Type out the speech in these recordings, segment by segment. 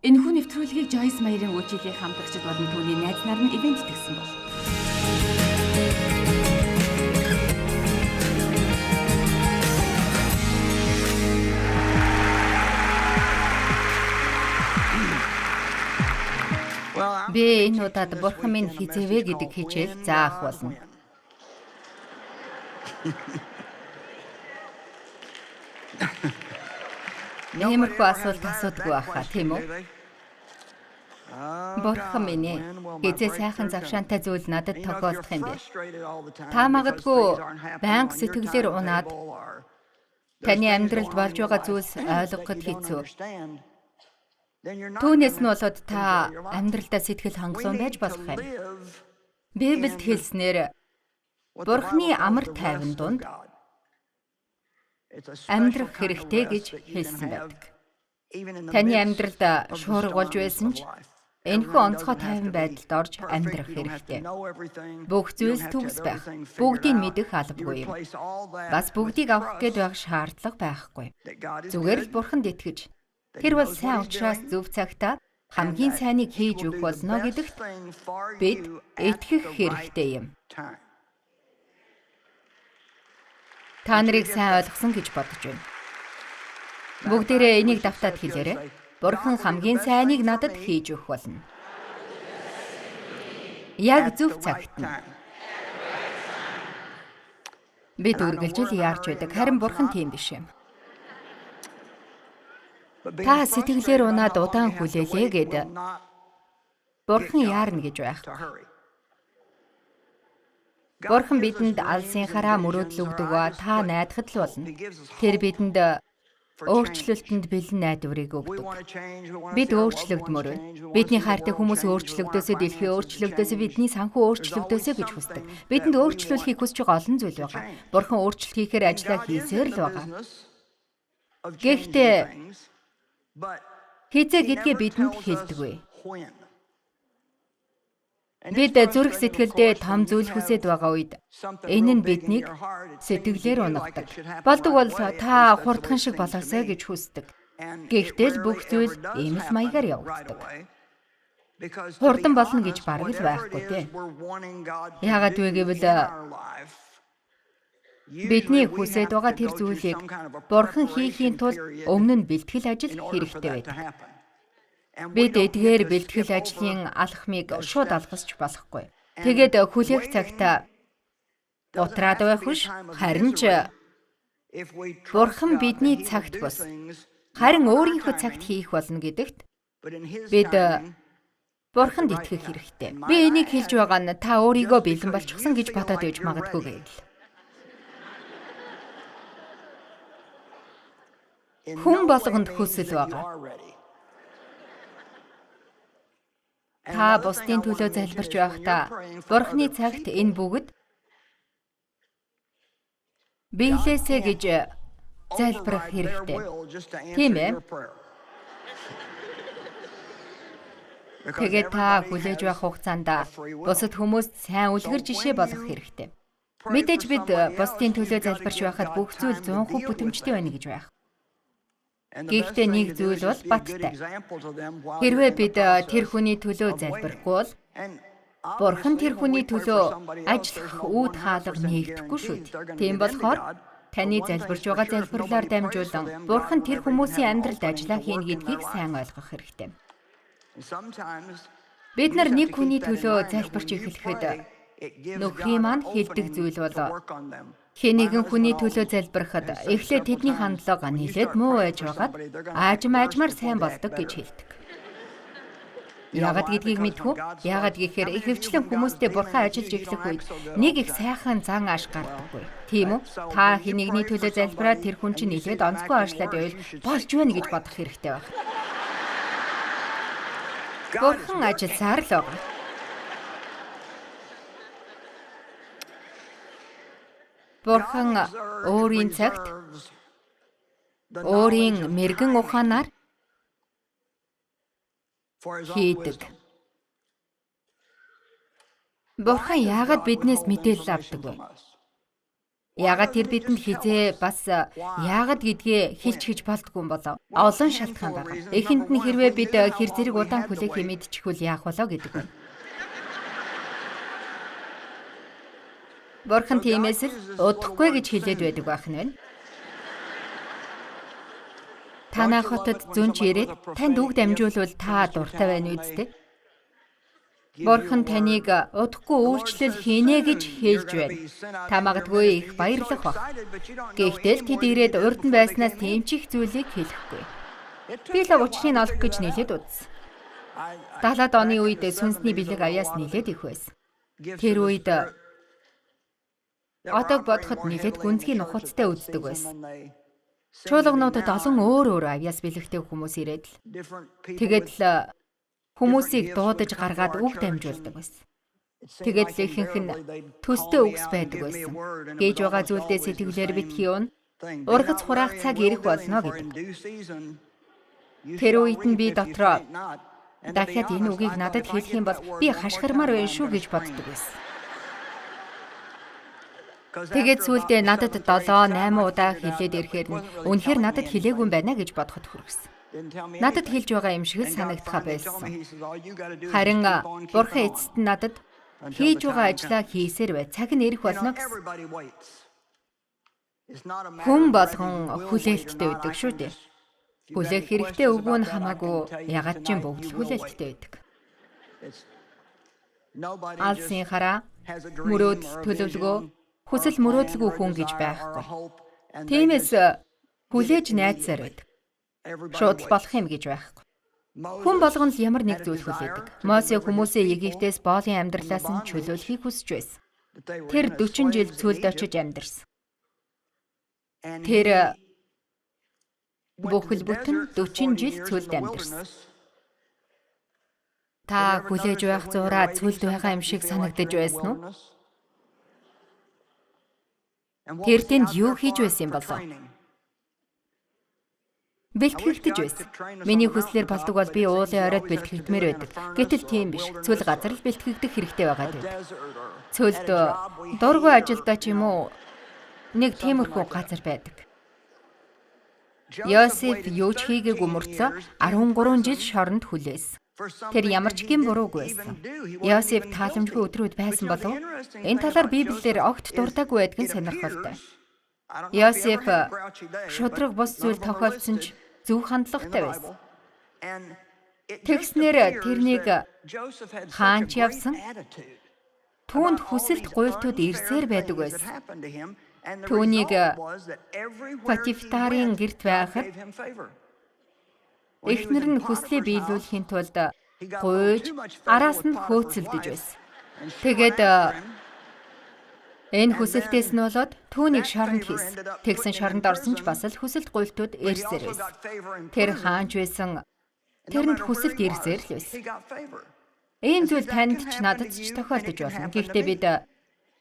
Энэхүү нэвтрүүлгийг Joyce Meyer-ийн үйлчилгээ хамтлагчид болон түүний найз нар нь ивент итгэсэн бол. Би энэ удаад Бурхан минь хизээвэ гэдэг хичээл заах болно. Нэмэрхүү асуулт асуудаггүй байхаа, тийм үү? Бурхан минь ээ, хизээ сайхан завшаантай зүйл надад тохиолдох юм бэ? Та магадгүй байнга сэтгэлээр унаад таны амьдралд болж байгаа зүйлс ойлгоход хэцүү. Түүнээс нь болоод та амьдралдаа сэтгэл хангалуун байж болох юм. Библиэд хэлснээр Бурханы амар тайван дунд амьдрах хэрэгтэй гэж хэлсэн байдаг. Таны амьдралд шуурга болж байсан ч энэхүү онцгой тайван байдалд орж амьдрах хэрэгтэй. Бүх зүйлс төгс байх, бүгдийг мэдэх албагүй юм. Бас бүгдийг авах гээд байх шаардлага байхгүй. Зүгээр л Бурханд итгэж, тэр бол сайн учраас зөв цагтаа хамгийн сайныг хийж өгөх болно гэдэгт бид итгэх хэрэгтэй юм. Та нарыг сайн ойлгосон гэж бодож байна. Бүгдээрээ энийг давтаад хэлээрэй. Бурхан хамгийн сайныг надад хийж өгөх болно. Яг зөв цагт нь. Бид үргэлжил яарч байдаг, харин Бурхан тийм биш юм. Та сэтгэлээр унаад удаан хүлээлээ гэд Бурхан яарна гэж байхгүй. Бурхан бидэнд алсын хараа мөрөөдөл өгдөг ба та найдахад л болно. Тэр бидэнд өөрчлөлтөнд бэлэн найдварыг өгдөг. Бид өөрчлөгдмөр байна. Бидний хайртай хүмүүс өөрчлөгдөөсөө, дэлхий өөрчлөгдөөсөө, бидний санхүү өөрчлөгдөөсөө гэж хүсдэг. Бидэнд өөрчлөлтийг хүсэж байгаа олон зүйл байгаа. Бурхан өөрчлөлт хийхээр ажиллаа хийсээр л байгаа. Гэхдээ хизээ гэдгээ бидэнд хэлдэггүй. Бид зүрх сэтгэлдээ том зүйл хүсэж байгаа үед энэ нь биднийг сэтгэлээр унагдаг. Болдог бол та хурдхан шиг болоосой гэж хүсдэг. Гэхдээ л бүх зүйл ийм л маягаар явагддаг. Хурдан болно гэж бараг л байхгүй дээ. Яагаад вэ гэвэл бидний хүсэж байгаа тэр зүйлийг Бурхан хийхийн тулд өмнө нь бэлтгэл ажил хэрэгтэй байдаг. Бид эдгээр бэлтгэл ажлын алхмыг шууд алгасч болохгүй. Тэгээд хүлээх цагтаа утраад байх биш, харин ч Бурхан бидний цагт бус, харин өөрийнхөө цагт хийх болно гэдэгт бид Бурханд итгэх хэрэгтэй. Би энийг хэлж байгаа нь та өөрийгөө бэлэн болчихсон гэж бодоод байж магадгүй гэвэл. Хүн болгонд хүсэл байгаа. Та бусдын төлөө залбирч байхдаа Бурханы цагт энэ бүгд биелээсэ гэж залбирах хэрэгтэй. Тийм ээ. Тэгээд та хүлээж байх хугацаанд бусад хүмүүст сайн үлгэр жишээ болох хэрэгтэй. Мэдээж бид бусдын төлөө залбирч байхад бүх зүйл 100% бүтэмжтэй байна гэж байх. Гэхдээ нэг зүйл бол баттай. Хэрвээ бид тэр хүний төлөө залбирахгүй бол Бурхан тэр хүний төлөө ажиллах үүд хаалга нэгдэхгүй шүү дээ. Тийм болохоор таны залбирч байгаа залбирлаар дамжуулан Бурхан тэр хүмүүсийн амьдралд ажиллаа хийнэ гэдгийг сайн ойлгох хэрэгтэй. Бид нар нэг хүний төлөө залбирч эхлэхэд нөхрийн маань хэлдэг зүйл бол хэн нэгэн хүний төлөө залбирахад эхлээд тэдний хандлага нэлээд муу байж байгаад аажмаар сайн болдог гэж хэлдэг. Яагаад гэдгийг мэдхүү? Яагаад гэхээр ихэвчлэн хүмүүстэй Бурхан ажиллаж эхлэх үед нэг их сайхан зан ааш гардаггүй. Тийм үү? Та хэн нэгний төлөө залбираад тэр хүн чинь нэлээд онцгой аашлаад байвал болж байна гэж бодох хэрэгтэй байна. Бурхан ажилласаар л байгаа. Бурхан өөрийн цагт өөрийн мэргэн ухаанаар хийдэг. Бурхан яагаад биднээс мэдээлэл авдаг вэ? Яагаад тэр бидэнд хизээ бас яагаад гэдгээ хэлж хийж болдгүй юм болов? Олон шалтгаан байна. Эхэнд нь хэрвээ бид хэр зэрэг удаан хүлээх мэдчихвэл яах болоо гэдэг байна. Бурхан тиймээс л удахгүй гэж хэлээд байдаг байх нь байна. Танай хотод зүнч ирээд танд үг дамжуулвал та дуртай байна үсттэй. Бурхан таныг удахгүй үйлчлэл хийнэ гэж хэлж байна. Та магадгүй их баярлах баг. Гэхдээ тэд ирээд урд нь байснаас тийм ч их зүйлийг хэлэхгүй. Би л учрыг олох гэж нэлээд удсан. 70-аад оны үед сүнсний бэлэг аяас нэлээд их байсан. Тэр үед одог бодоход нэлээд гүнзгий нухацтай үздэг байсан. Чуулгануудад олон өөр авьяас бэлэгтэй хүмүүс ирээд л тэгээд л хүмүүсийг дуудаж гаргаад үг дамжуулдаг байсан. Тэгээд л ихэнх нь төстэй үгс байдаг байсан. Гээж байгаа зүйлдээ сэтгэлээр битгий юун ургац хураах цаг ирэх болно гэдэг. Тэр үед нь би дотроо дахиад энэ үгийг надад хэлэх юм бол би хашгирмаар байна шүү гэж боддог байсан. Тэгээд сүүлдээ надад 7-8 удаа хэлээд ирэхээр нь үнэхээр надад хэлээгүй юм байна гэж бодоход хүргэсэн. Надад хэлж байгаа юм шиг санагдхаа байсан. Харин Бурхан эцэст нь надад хийж байгаа ажлаа хийсээр бай. Цаг нь ирэх болно гэсэн. Хүн болгон хүлээлттэй байдаг шүү дээ. Хүлээх хэрэгтэй үгүй нь хамаагүй ягаад ч юм бүгд л хүлээлттэй байдаг. Алсын хараа, мөрөөдөл төлөвлөгөө, хүсэл мөрөөдөлгүй хүн гэж байхгүй. Тиймээс хүлээж найдсаар байдаг. Шууд л болох юм гэж байхгүй. Хүн болгон л ямар нэг зүйл хүлээдэг. Мосе хүмүүсээ Египтээс боолын амьдралаас нь чөлөөлөхийг хүсэж байсан. Тэр 40 жил цүлд очиж амьдарсан. Тэр бүхэл бүтэн 40 жил цүлд амьдарсан. Та хүлээж байх зураа цүлд байгаа юм шиг санагдаж байсан уу? Тэр тэнд юу хийж байсан юм болов? Бэлтгэгдэж байсан. Миний хүслээр болдог бол би уулын оройд бэлтгэгдмээр байдаг. Гэтэл тийм биш. Цүл газар л бэлтгэгдэх хэрэгтэй байгаа гэдэг. Цүлд дургүй ажилдаа ч юм уу нэг тиймэрхүү газар байдаг. Йосеф юу ч хийгээгүй мөртлөө 13 жил шоронд хүлээсэн. Тэр ямар ч гэм буруугүй байсан. Йосеф тааламжгүй өдрүүд байсан болов? Энэ талаар Библиэлд огт дуртаагүй байдг нь сонирхолтой. Йосеф шудраг бус зүйл тохиолдсон ч зөв хандлагатай байсан. Тэгснээр тэрнийг хаанч явсан? Түүнд хүсэлт гуйлтууд ирсээр байдаг байсан. Түүнийг Патифтарын гэрт байхад эхнэр нь хүслээ биелүүлэхийн тулд гуйж араас нь хөөцөлдөж байсан. Тэгээд энэ хүсэлтээс нь болоод түүнийг шоронд хийсэн. Тэгсэн шоронд орсон ч бас л хүсэлт гуйлтууд ирсээр байсан. Тэр хаанч байсан? Тэрэнд хүсэлт ирсээр л байсан. Энэ зүйл танд ч надад ч тохиолдож болно. Гэхдээ бид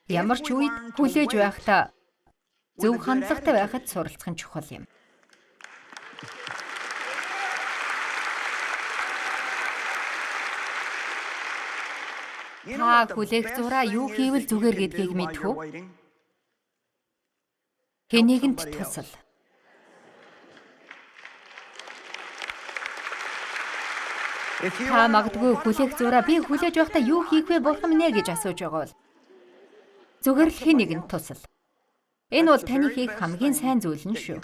ямар ч үед хүлээж байхдаа зөв хандлагатай байхад суралцах нь чухал юм. Та хүлээх зураа юу хийвэл зүгээр гэдгийг мэдэх үү? Хэнийгэнд тусал. Та магадгүй хүлээх зураа би хүлээж байхдаа юу хийх вэ болох юм нэ гэж асууж байгаа бол зүгээр л хэнийг нь тусал. Энэ бол таны хийх хамгийн сайн зүйл нь шүү.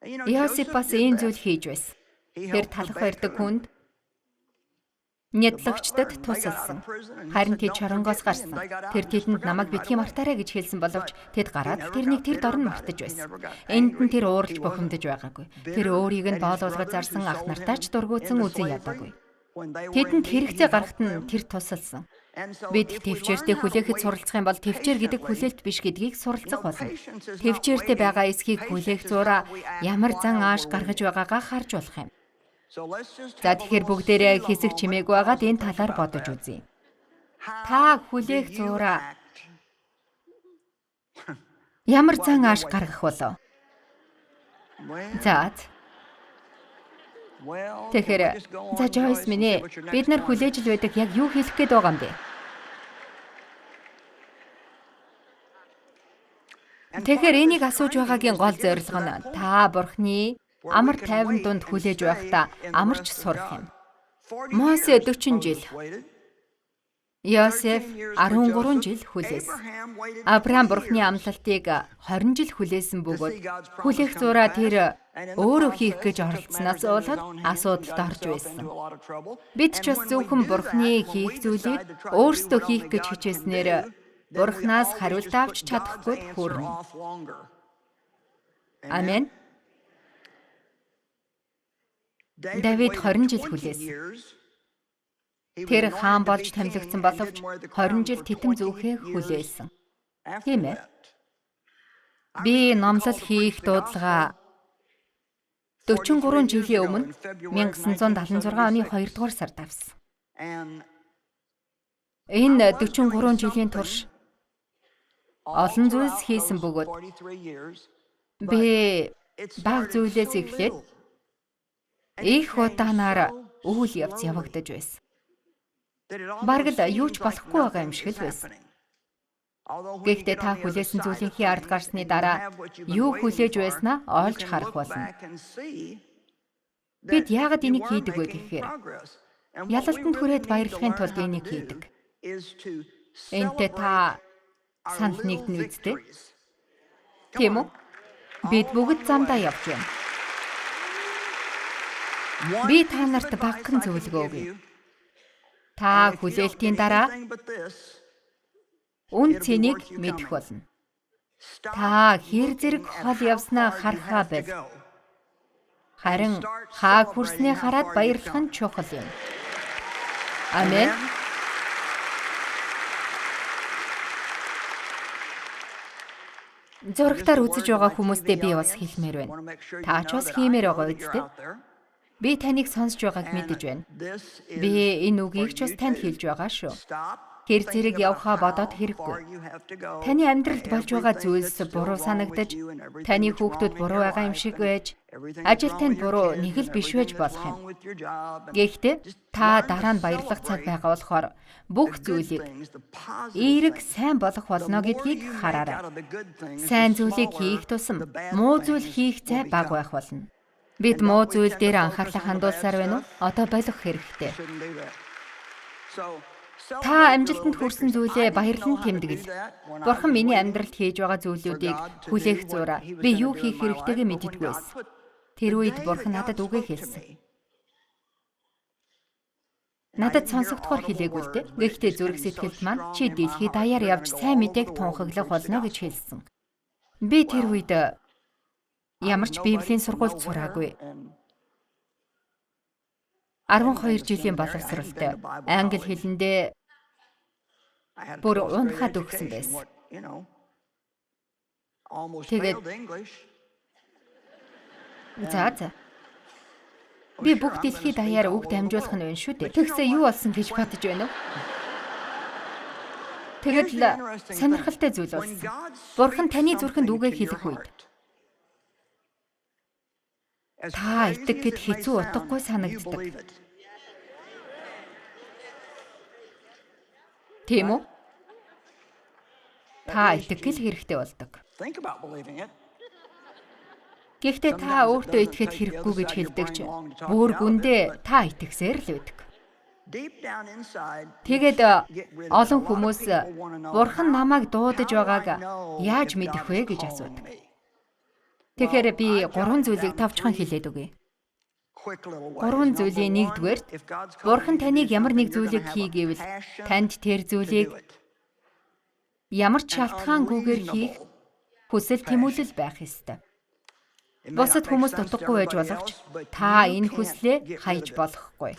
Йосеф бас энэ зүйл хийж байсан. Тэр талах барьдаг хүнд Нядлагчдад тусалсан. Харин тэд шоронгоос гарсан. Тэр тэдэнд намайг битгий мартаарай гэж хэлсэн боловч тэд гараад тэрнийг тэр дор нь мартаж байсан. Энд нь тэр ууралж бухимдаж байгаагүй. Тэр өөрийг нь боолуулгад зарсан ах нартаа ч дургуутсан үзэн ядаагүй. Тэдэнд хэрэгцээ гарахт нь тэр тусалсан. Бид төвчээртэй хүлээхэд суралцах юм бол төвчээр гэдэг хүлээлт биш гэдгийг суралцах болно. Төвчээртэй байгаа эсхийг хүлээх зураа ямар зан ааш гаргаж байгаагаа харж болох юм. За тэгэхээр бүгдээрээ хэсэг чимээг байгаад энэ талаар бодож үзье. Та хүлээх зураа ямар зан ааш гаргах болов? За тэгэхээр Жойс минь бид нар хүлээж л байдаг яг юу хэлэх гээд байгаа юм бэ? Тэгэхээр энийг асууж байгаагийн гол зорилго нь та Бурхны амар тайван дунд хүлээж байхдаа амарч сурах юм. Мосе 40 жил, Йосеф 13 жил хүлээсэн. Авраам Бурхны амлалтыг 20 жил хүлээсэн бөгөөд хүлээх зураа тэр өөрөө хийх гэж оролцсноос болоод асуудалд орж байсан. Бид ч бас зөвхөн Бурхны хийх зүйлийг өөрсдөө хийх гэж хичээснээр Бурхнаас хариулт авч чадахгүй хүрнэ. Амен. Давид 20 жил хүлээсэн. Тэр хаан болж томилогдсон боловч 20 жил титэм зүүхээ хүлээсэн. Тийм ээ. Би номлол хийх дуудлага 43 жилийн өмнө 1976 оны 2 дугаар сард авсан. Энэ 43 жилийн турш олон зүйлс хийсэн бөгөөд би баг зүйлээс эхлээд их удаанаар үйл явц явагдаж байсан. Бараг л юу ч болохгүй байгаа юм шиг л байсан. Гэхдээ та хүлээсэн зүйлийнхээ ард гарсны дараа юу хүлээж байснаа олж харах болно. Бид яагаад энийг хийдэг вэ гэхээр ялалтанд хүрээд баярлахын тулд энийг хийдэг. Энтэй та санал нэгдэн үздэй. Тийм үү? Бид бүгд замдаа явж байна. Би та нарт багахан зөвлөгөө өгье. Та хүлээлтийн дараа үн цэнийг мэдэх болно. Та хэр зэрэг хол явснаа харахаа байл. Харин хааг хүрснээ хараад баярлах нь чухал юм. Амен. Зурагтаар үзэж байгаа хүмүүстээ би бас хэлмээр байна. Та ч бас хиймээр байгаа үстэй. Би таныг сонсож байгааг мэдэж байна. Би энэ үгийг ч бас танд хэлж байгаа шүү. Хэр зэрэг явхаа бодоод хэрэггүй. Таны амьдралд болж байгаа зүйлс буруу санагдаж, таны хүүхдүүд буруу байгаа юм шиг байж, ажил танд буруу нэг л биш байж болох юм. Гэхдээ та дараа нь баярлах цаг байгаа болохоор бүх зүйлийг эерэг сайн болох болно гэдгийг хараарай. Сайн зүйлийг хийх тусам муу зүйл хийх зай бага байх болно. Бид муу зүйл дээр анхаарлаа хандуулсаар байна уу? Одоо болох хэрэгтэй. Та амжилтанд хүрсэн зүйлээ баярлан тэмдэглэл. Бурхан миний амьдралд хийж байгаа зүйлүүдийг хүлээх зураа би юу хийх хэрэгтэйгээ мэддэггүй байсан. Тэр үед Бурхан надад үгээ хэлсэн. Надад сонсогдохоор хэлээгүй л дээ. Гэхдээ зүрх сэтгэлд маань чи дэлхий даяар явж сайн мэдээг тунхаглах болно гэж хэлсэн. Би тэр үед ямар ч Библийн сургуульд сураагүй. 12 жилийн боловсролтой англи хэлэндээ бүр унахад өгсөн байсан. Тэгээд за. Би бүх дэлхий даяар үг дамжуулах нь байна шүү дээ. Тэгсээ юу болсон гэж бодож байна уу? Тэгэд л сонирхолтой зүйл болсон. Бурхан таны зүрхэнд үгээ хэлэх үед та итэг гэд хэцүү утгагүй санагддаг. Тийм үү? Та итгэл хэрэгтэй болдог. Гэхдээ та өөртөө итгэхэд хэрэггүй гэж хэлдэг ч бүр гүндээ та итгэсээр л байдаг. Тэгээд олон хүмүүс Бурхан намайг дуудаж байгааг яаж мэдэх вэ гэж асуудаг. Тэгэхээр би 3 зүйлийг товчхон хэлээд өгье. 3 зүйлийн нэгдүгээрт Бурхан таныг ямар нэг зүйлийг хий гэвэл танд тэр зүйлийг ямар ч шалтгаангүйгээр хийх хүсэл тэмүүлэл байх ёстой. Бусад хүмүүс дутахгүй байж боловч та энэ хүслээ хайж болохгүй.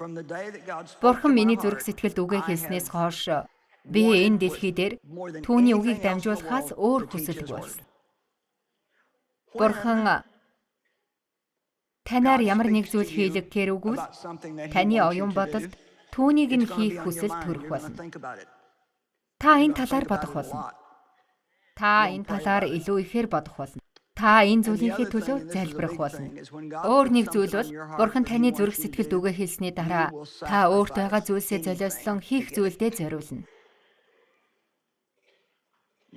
Бурхан миний зүрх сэтгэлд үгээ хэлснээс хойш би энэ дэлхий дээр түүний үгийг дамжуулахаас өөр хүсэлгүй болсон. Бурхан танаар ямар нэг зүйл хийлгэхээр үгвэл таны оюун бодолд түүнийг нь хийх хүсэл төрөх болно. Та энэ талаар бодох болно. Та энэ талаар илүү ихээр бодох болно. Та энэ зүйлийнхээ төлөө залбирах болно. Өөр нэг зүйл бол Бурхан таны зүрх сэтгэлд үгээ хэлсний дараа та өөртөө байгаа зүйлсээ золиослон хийх зүйлдээ зориулна.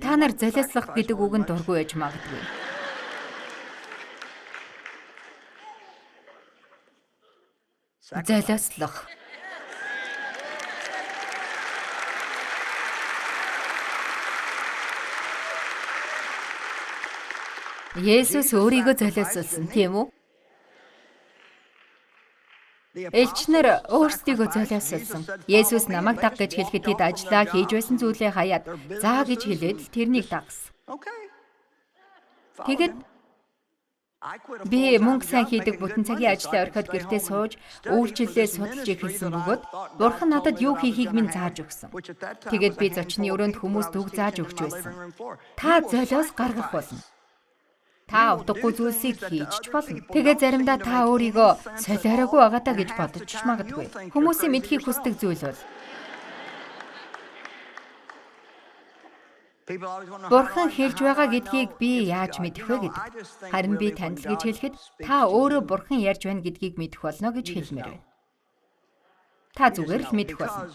Та нар золиослох гэдэг үгэнд дургүй байж магадгүй. Золиослох. Есүс өөрийгөө золиослсон, тийм үү? Элч нар өөрсдийгөө золиослсон. Есүс намайг даг гэж хэлэхэд тэд ажиллаа хийж байсан зүйлээ хаяад заа гэж хэлээд тэрнийг дагсан. Тэгэд би мөнгө сайн хийдэг бүтэн цагийн ажлаа орхиод гэртээ сууж үйлчлэлээ судалж эхэлсэн бөгөөд Бурхан надад юу хийхийг минь зааж өгсөн. Тэгээд би зочны өрөөнд хүмүүст үг зааж өгч байсан. Та золиос гаргах болно. Та утгагүй зүйлсийг хийж ч болно. Тэгээ заримдаа та өөрийгөө солиороогүй байгаадаа гэж бодож ч магадгүй. Хүмүүсийн мэдхийг хүсдэг зүйл бол Бурхан хэлж байгаа гэдгийг би яаж мэдэх вэ гэдэг. Харин би танд л гэж хэлэхэд та өөрөө Бурхан ярьж байна гэдгийг мэдэх болно гэж хэлмээр байна. Та зүгээр л мэдэх болно.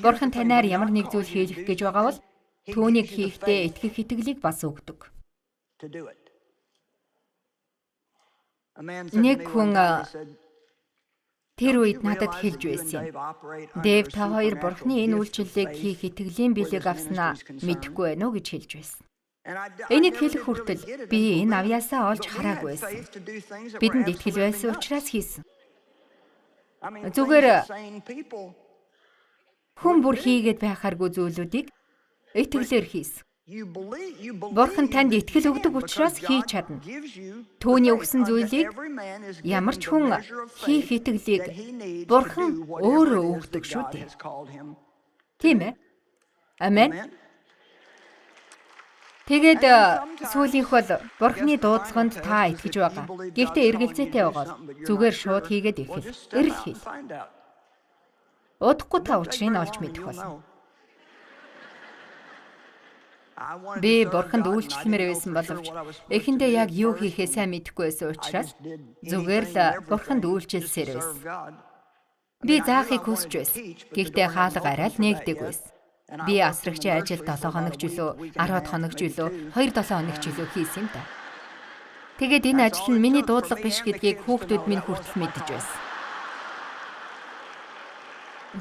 Бурхан танаар ямар нэг зүйл хийх гэж байгаа бол түүнийг хийхдээ итгэх итгэлийг бас өгдөг. Нэг хүн тэр үед надад хэлж байсан юм. Дэв та хоёр Бурханы энэ үйлчлэлийг хийх итгэлийн бэлэг авснаа мэдэхгүй байна уу гэж хэлж байсан. Энийг хэлэх хүртэл би энэ авьяасаа олж хараагүй байсан. Бидэнд итгэл байсан учраас хийсэн. Зүгээр хүн бүр хийгээд байхааргүй зүйлүүдийг итгэлээр хийсэн. Бурхан танд итгэл өгдөг учраас хийж чадна. Түүний өгсөн зүйлийг ямар ч хүн хийх итгэлийг Бурхан өөрөө өгдөг шүү дээ. Тийм ээ? Амен. Тэгээд сүүлийнх бол Бурханы дуудлаганд та итгэж байгаа. Гэхдээ эргэлзээтэй байгаа. Зүгээр шууд хийгээд эхэл. Эрэл хэл. Удахгүй та учрыг олж мэдэх болно. Би Бурханд үйлчлэмээр байсан боловч эхэндээ яг юу хийхээ сайн мэдэхгүй байсан учраас зүгээр л Бурханд үйлчлсээр байсан. Би заахыг хүсэж байсан. Гэхдээ хаалга арай л нээгдэг байсан. Би асрагчийн ажилд 7 хоног жилөө, 10 хоног жилөө, 2-7 хоног жилөө хийсэн юм да. Тэгээд энэ ажил нь миний дуудлага биш гэдгийг хүүхдүүд минь хүртэл мэдэж байсан.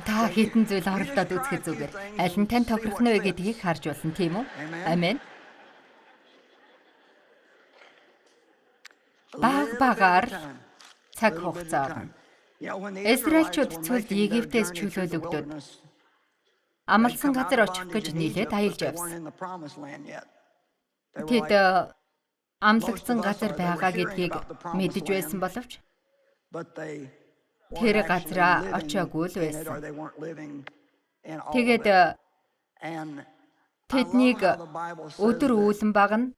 Та хэдэн зүйл оролдоод үзэхэд зүгээр. Аль нь тань тохирох нь вэ гэдгийг харж болно, тийм үү? Амен. Багаар цаг хугацаа орно. Израильчууд цөлд Египтээс чөлөөлөгдөд амлсан газар очих гэж нийлээд аялж явсан. Тэд амлагдсан газар байгаа гэдгийг мэдэж байсан боловч тэр газараа очоогүй л байсан. Тэгээд тэднийг өдөр үүлэн багна,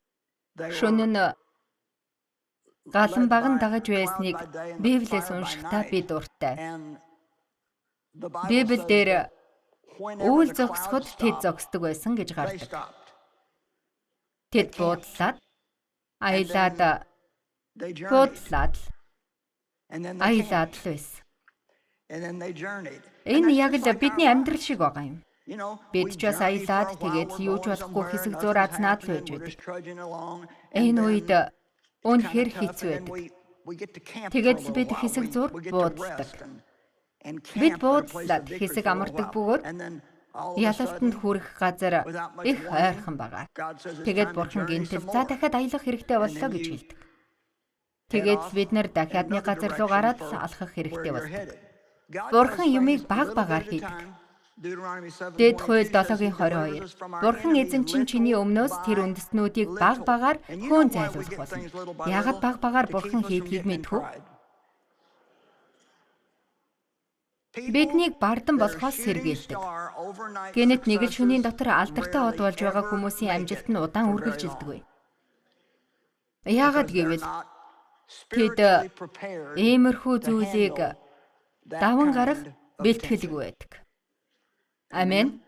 шөнө нь галан баган дагаж байсныг Библиэс уншихдаа би дуртай. Библиэлд үйл зогсоход тэд зогсдог байсан гэж гардаг. Тэд буудлаад, аялаад, буудлаад, аялаад л байсан. Энэ яг л бидний амьдрал шиг байгаа юм. Бид ч бас аялаад тэгээд юу ч болохгүй хэсэг зур азнаад л байж байдаг. Энэ үед үнэхээр хэцүү байдаг. Тэгээд л бид хэсэг зур буудалдаг. Бид буудлаад хэсэг амардаг бөгөөд ялалтанд хүрэх газар их ойрхон байгаа. Тэгээд Бурхан гинтэл за дахиад аялах хэрэгтэй боллоо гэж хэлдэг. Тэгээд бид нар дахиад нэг газар руу гараад алхах хэрэгтэй болдог. Бурхан юмыг багаар хийдэг. Дэд хууль 7:22. Бурхан эзэн чинь чиний өмнөөс тэр үндэстнүүдийг багаар хөөн зайлуулах болно. Яагаад багаар Бурхан хийдгийг мэдэх үү? Биднийг бардан болохоос сэргийлдэг. Гэнэт нэг л шөнийн дотор алдартай од болж байгаа хүмүүсийн амжилт нь удаан үргэлжилдэггүй. Яагаад гэвэл тэд иймэрхүү зүйлийг даван гарах бэлтгэлгүй байдаг. Амен.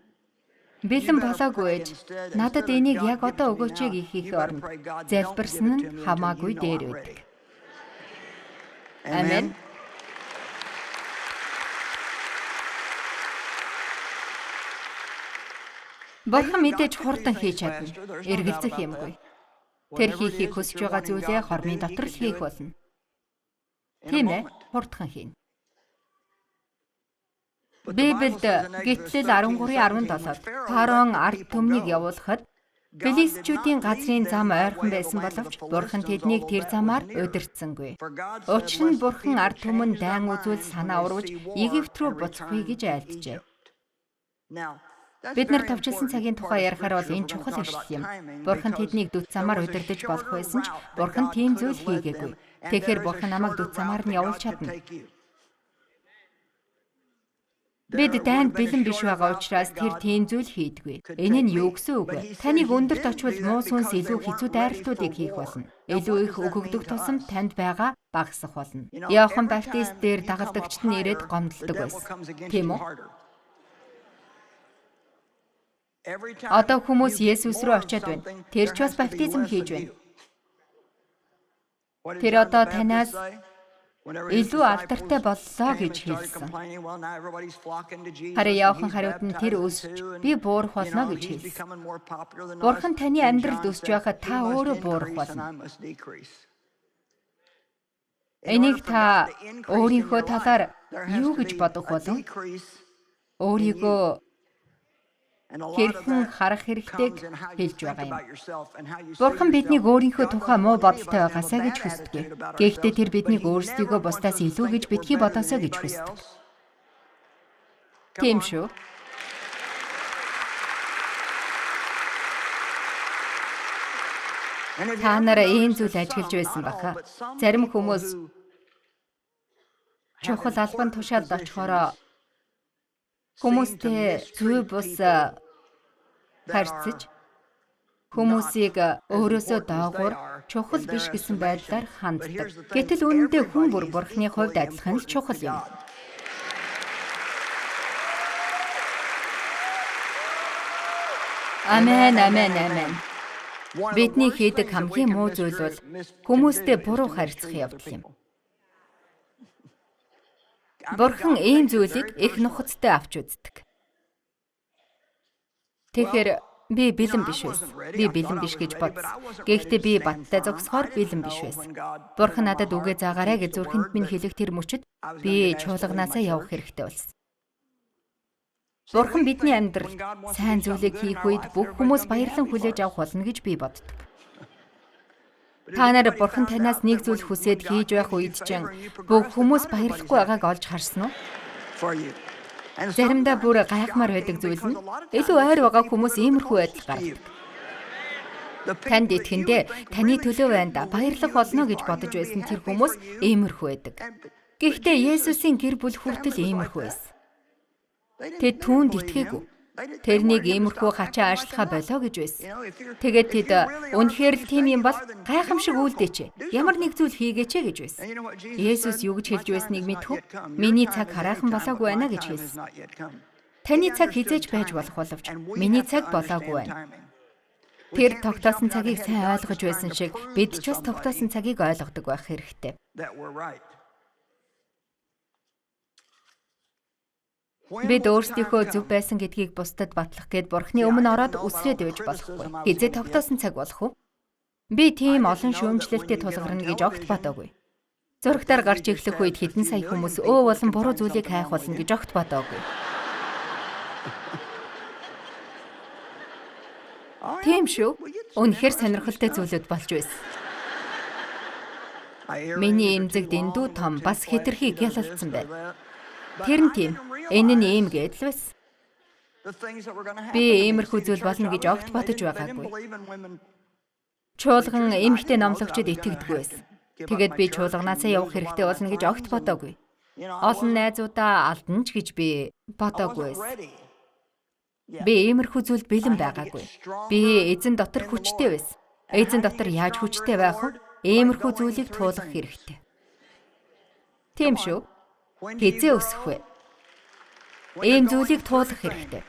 Бэлэн болоогүй ээж надад энийг яг одоо өгөөч гэхийг оронд залбирсан нь хамаагүй дээр байдаг. Амен. Бурхан мэдээж хурдан хийж чадна. Эргэлзэх юмгүй. Тэр хийхийг хүсэж байгаа зүйлээ хормын дотор л хийх болно. Тийм ээ, хурдхан хийнэ. Библиэд Гитлэл 13:17-д Фараон ард түмнийг явуулахад Филистичүүдийн газрын зам ойрхон байсан боловч Бурхан тэднийг тэр замаар удирдсангүй. Учир нь Бурхан ард түмэн дайн үзүүл санаа урвж Египт рүү буцахгүй гэж айлджээ. Бид нар товчлсон цагийн тухай ярихаар бол энэ чухал ишлэл юм. Бурхан тэднийг дүт замаар удирдах болох байсан ч Бурхан тийм зүйл хийгээгүй. Тэгэхээр Бурхан намайг дүт замаар нь явуулж чадна. Бид дайнд бэлэн биш байгаа учраас тэр тийм зүйл хийдэггүй. Энэ нь юу гэсэн үг вэ? Таныг өндөрт очвол муу сүнс илүү хэцүү дайралтуудыг хийх болно. Илүү их өгөгдөх тусам танд байгаа багасах болно. Иохан Баптист дээр дагалдагчид нь ирээд гомдолдог байсан. Тийм үү? Одоо хүмүүс Есүс рүү очиод байна. Тэр ч бас баптизм хийж байна. Тэр одоо танаас илүү алдартай боллоо гэж хэлсэн. Харин Иохан хариуд нь тэр өсч би буурах болно гэж хэлсэн. Бурхан таны амьдралд өсч байхад та өөрөө буурах болно. Энийг та өөрийнхөө талаар юу гэж бодох болов? Өөрийгөө хэрхэн харах хэрэгтэйг хэлж байгаа юм. Бурхан биднийг өөрийнхөө тухай муу бодолтой байгаасаа гэж хүсдэг. Гэхдээ тэр биднийг өөрсдийгөө бусдаас илүү гэж битгий бодосоо гэж хүсдэг. Тийм шүү. Та нараа ийм зүйл ажиглаж байсан баха. Зарим хүмүүс чухал албан тушаалд очихороо хүмүүстэй зүй бус харьцаж хүмүүсийг өөрөөсөө доогуур чухал биш гэсэн байдлаар ханддаг. Гэтэл үүндээ хүн бүр Бурханы хувьд адилхан л чухал юм. Амен, амен, амен. Бидний хийдэг хамгийн муу зүйл бол хүмүүстэй буруу харьцах явдал юм. Бурхан ийм зүйлийг их нухацтай авч үздэг. Тэгэхээр би бэлэн биш байсан. Би бэлэн биш гэж бодсон. Гэхдээ би баттай зогсохоор бэлэн биш байсан. Бурхан надад үгээ заагаарай гэж зүрхэнд минь хэлэх тэр мөчид би чуулганаасаа явах хэрэгтэй болсон. Бурхан бидний амьдрал сайн зүйлийг хийх үед бүх хүмүүс баярлан хүлээж авах болно гэж би боддог. Та нар Бурхан танаас нэг зүйл хүсээд хийж байх үед чинь бүх хүмүүс баярлахгүй байгааг олж харсан уу? Заримдаа бүр гайхмаар байдаг зүйл нь илүү ойр байгаа хүмүүс иймэрхүү байдал гаргадаг. Танд итгэндээ таны төлөө байна да баярлах болно гэж бодож байсан тэр хүмүүс иймэрхүү байдаг. Гэхдээ Есүсийн гэр бүл хүртэл иймэрхүү байсан. Тэд түүнд итгээгүй. Тэрнийг иймэрхүү хачаа ажиллахаа болоо гэж байсан. Тэгээд тэд үнэхээр л тийм юм бол гайхамшиг үйлдээч. Ямар нэг зүйл хийгээч гэж байсан. Есүс юу гэж хэлж байсныг мэдхүү? Миний цаг хараахан болоогүй байна гэж хэлсэн. Таны цаг хизээж байж болох боловч миний цаг болоогүй байна. Тэр тогтоосон цагийг сайн ойлгож байсан шиг бид ч бас тогтоосон цагийг ойлгодог байх хэрэгтэй. Бид өөрсдийнхөө зөв байсан гэдгийг бусдад батлах гээд Бурханы өмнө ороод үсрээд байж болохгүй. Хизээ тогтоосон цаг болох уу? Би тийм олон шүүмжлэлтэд тулгарна гэж огт бодоогүй. Зурагтаар гарч ирэхлэх үед хэдэн сая хүмүүс болон буруу зүйлийг хайх болно гэж огт бодоогүй. Тийм шүү. Үнэхээр сонирхолтой зүйлүүд болж байсан. Миний эмзэг дэндүү том бас хэтэрхий гялалцсан байна. Тэр нь тийм. Энэ нь ийм гэдэл байсан. Би иймэрхүү зүйл болно гэж огт бодож байгаагүй. Чуулган эмэгтэй номлогчид итгэдэггүй байсан. Тэгээд би чуулганаасаа явах хэрэгтэй болно гэж огт бодоогүй. Олон найзуудаа алдна ч гэж би бодоогүй байсан. Би иймэрхүү зүйлд бэлэн байгаагүй. Би эзэн дотор хүчтэй байсан. Эзэн дотор яаж хүчтэй байх вэ? Иймэрхүү зүйлийг туулах хэрэгтэй. Тийм шүү. Хизээ өсөх вэ? Ийм зүйлийг туулах хэрэгтэй.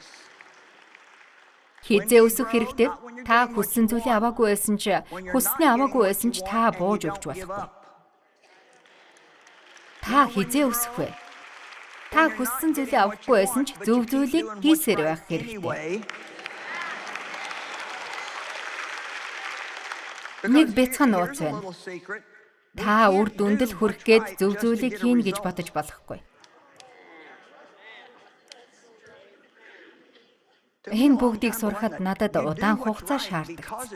Хизээ өсөх хэрэгтэй. Та хүссэн зүйлийг аваагүй байсан ч хүссний аваагүй байсан ч та бууж өгч болохгүй. Та хизээ өсөх вэ? Та хүссэн зүйлийг авахгүй байсан ч зөв зүйлийг хийсээр байх хэрэгтэй. Нэг бяцхан нууц байна. Та үр дүндэл хүрэх гээд зөв зүйлийг хийн гэж бодож болохгүй. Энэ бүгдийг сурахад надад удаан хугацаа шаардлагац.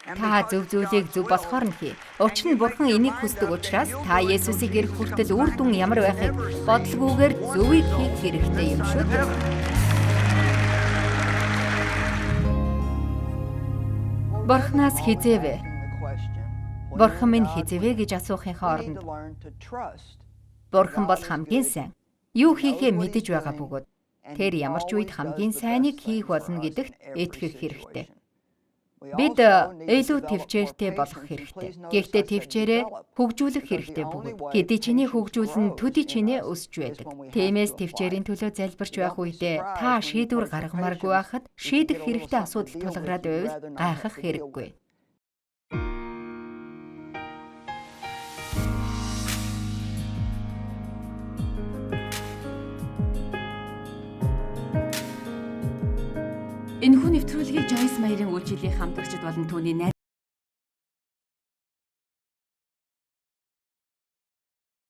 Та зөв зүйлийг зөв болохоор нь хий. Учир нь Бурхан энийг хүсдэг учраас та Есүсийг ирэх хүртэл үр дүн ямар байхыг бодлогоогоор зөвийг хийх хэрэгтэй юм шүү дээ. Бурханаас хизээвэ. Бурхан минь хизээвэ гэж асуухынхаа оронд Бурхан бол хамгийн сайн. Юу хийхээ мэдэж байгаа бөгөөд тэр ямар ч үед хамгийн сайныг хийх болно гэдэгт итгэх хэрэгтэй. Бид илүү төвчээртэй болох хэрэгтэй. Гэхдээ төвчээрээ хөгжүүлэх хэрэгтэй бөгөөд хэдий чиний хөгжүүлэн төдий чинээ өсч байдаг. Тиймээс төвчээрийн төлөө залбирч байх үедээ та шийдвэр гаргамааргүй байхад шийдэх хэрэгтэй асуудал тулгараад байвал гайхах хэрэггүй. Энэхүү нэвтрүүлгийг Joyce Meyer-ийн үйлчлэлийн хамтрагчид болон түүний